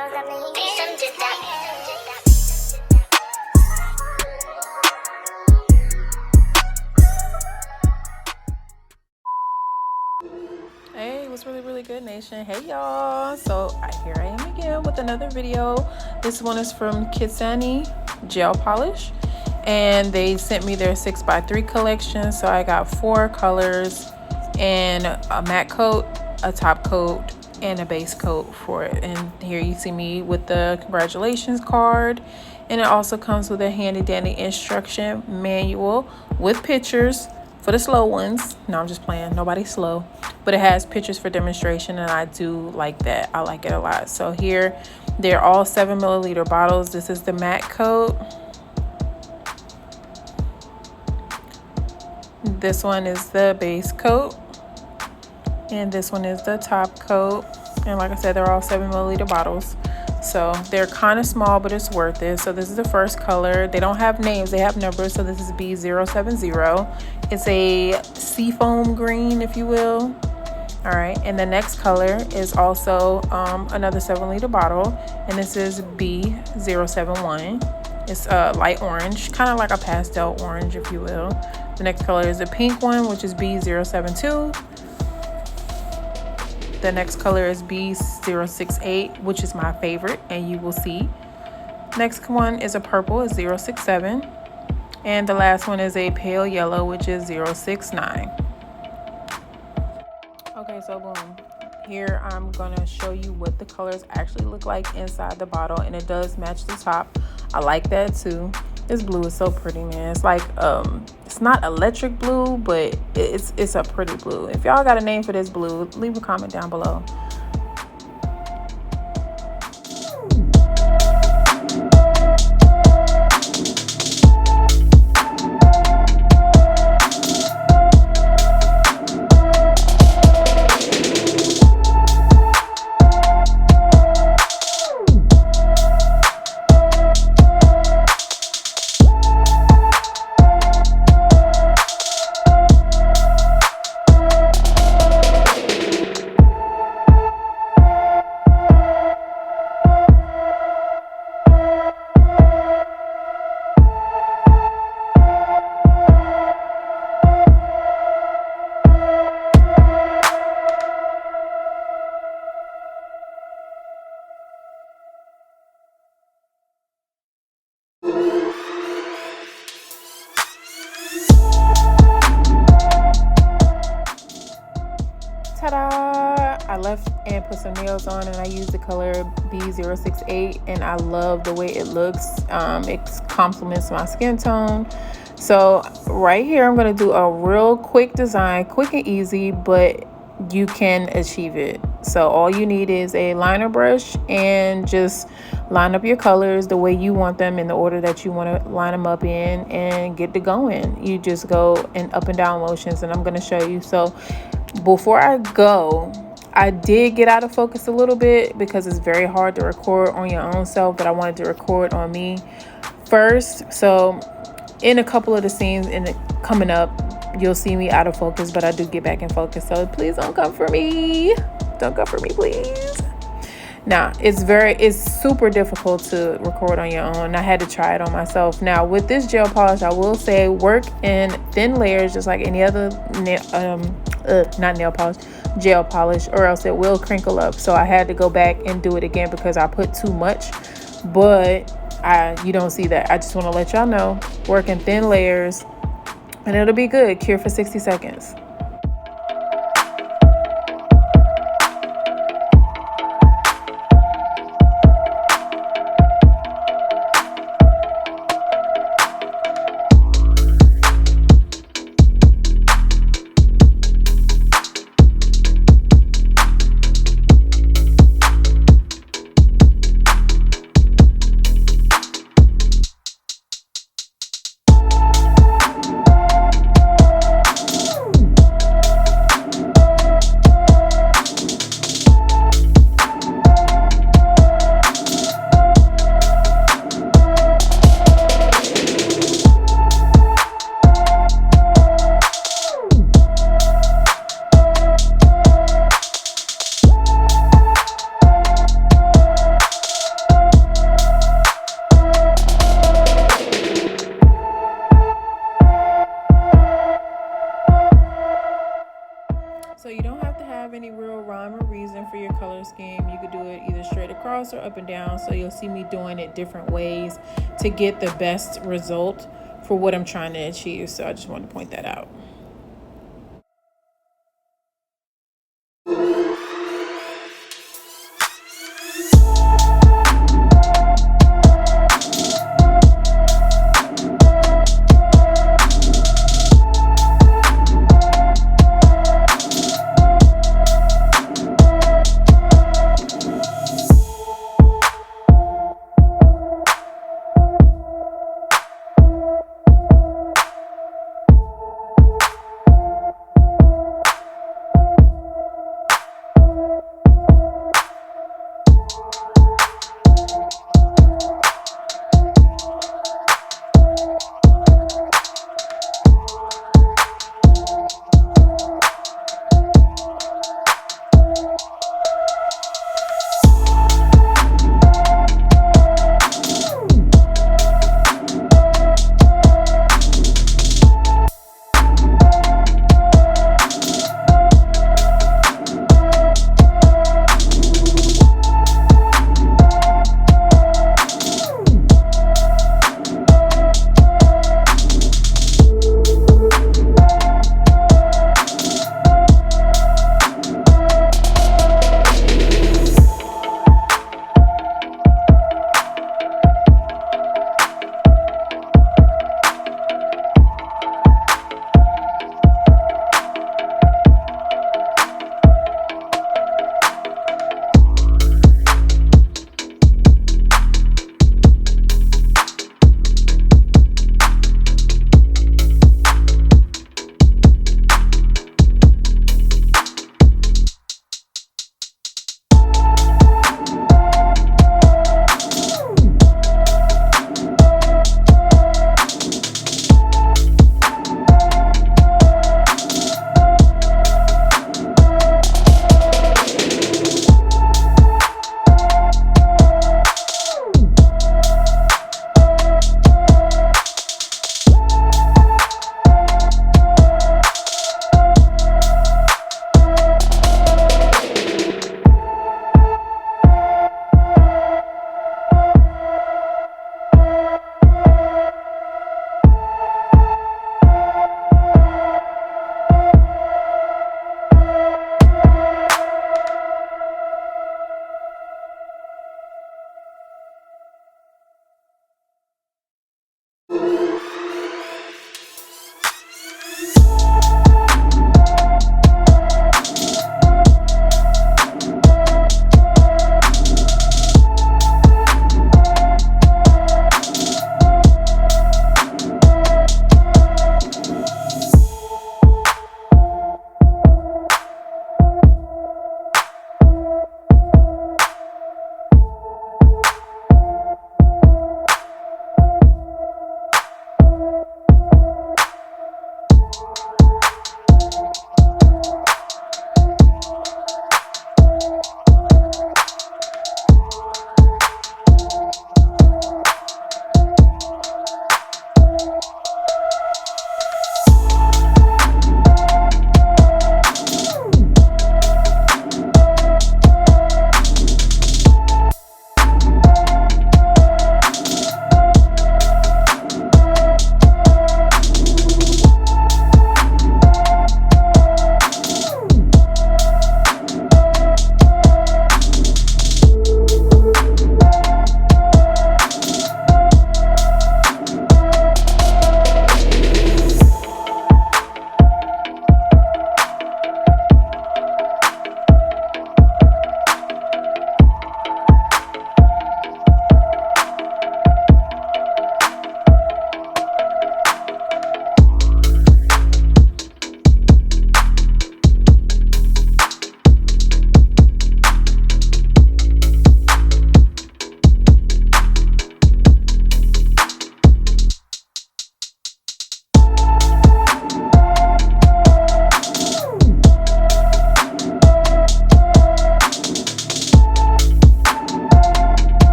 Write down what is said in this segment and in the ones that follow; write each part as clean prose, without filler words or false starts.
Hey, what's really good, nation? Hey y'all, so here I am again with another video. This one is from Kastiny gel polish, and they sent me their 6x3 collection. So I got 4 colors and a matte coat, a top coat, and a base coat for it. And here you see me with the congratulations card, and it also comes with a handy dandy instruction manual with pictures for the slow ones. No, I'm just playing, nobody's slow, but it has pictures for demonstration, and I do like that. I like it a lot. So here they're all 7ml bottles. This is the matte coat, this one is the base coat, and this one is the top coat. And like I said, they're all 7ml bottles, so they're kind of small, but it's worth it. So this is the first color. They don't have names, they have numbers. So this is B070. It's a seafoam green, if you will. All right, and the next color is also another 7ml bottle, and this is B071. It's light orange, kind of like a pastel orange, if you will. The next color is a pink one, which is B072. The next color is B068, which is my favorite, and you will see. Next one is a purple, is 067. And the last one is a pale yellow, which is 069. Okay, so boom. Here I'm gonna show you what the colors actually look like inside the bottle, and it does match the top. I like that too. This blue is so pretty, man. It's like it's not electric blue, but it's a pretty blue. If y'all got a name for this blue, leave a comment down below. Ta-da! I left and put some nails on, and I used the color B068, and I love the way it looks. It complements my skin tone. So right here I'm going to do a real quick design, quick and easy, but you can achieve it. So all you need is a liner brush, and just line up your colors the way you want them in the order that you want to line them up in, and get to going. You just go in up and down motions, and I'm going to show you. So before I go, I did get out of focus a little bit because it's very hard to record on your own self, but I wanted to record on me first. So in a couple of the scenes coming up, you'll see me out of focus, but I do get back in focus. So please don't come for me. Don't come for me, please. Now, it's super difficult to record on your own. I had to try it on myself. Now, with this gel polish, I will say work in thin layers, just like any other not nail polish, gel polish, or else it will crinkle up. So I had to go back and do it again because I put too much, but you don't see that. I just want to let y'all know, work in thin layers, and it'll be good. Cure for 60 seconds. You could do it either straight across or up and down. So you'll see me doing it different ways to get the best result for what I'm trying to achieve. So I just wanted to point that out.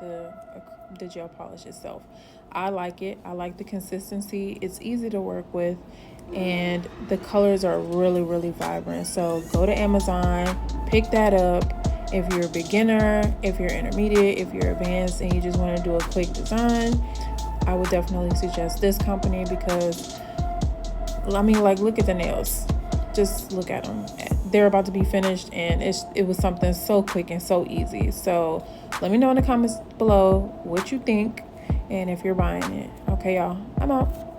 the gel polish itself. I like it. I like the consistency. It's easy to work with, and the colors are really, really vibrant. So go to Amazon, pick that up. If you're a beginner, if you're intermediate, if you're advanced, and you just want to do a quick design, I would definitely suggest this company because, I mean, like, look at the nails. Just look at them. They're about to be finished, and it was something so quick and so easy. So let me know in the comments below what you think and if you're buying it. Okay, y'all, I'm out.